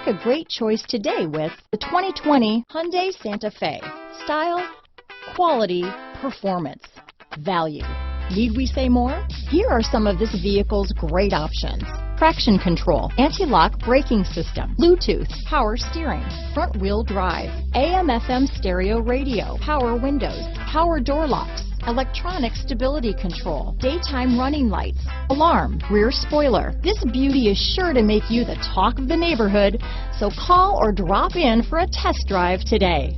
a great choice today with the 2020 Hyundai Santa Fe. Style, quality, performance, value. Need we say more? Here are some of this vehicle's great options: traction control, anti-lock braking system, Bluetooth, power steering, front wheel drive, AM/FM stereo radio, power windows, power door locks, electronic stability control, daytime running lights, alarm, rear spoiler. This beauty is sure to make you the talk of the neighborhood, so call or drop in for a test drive today.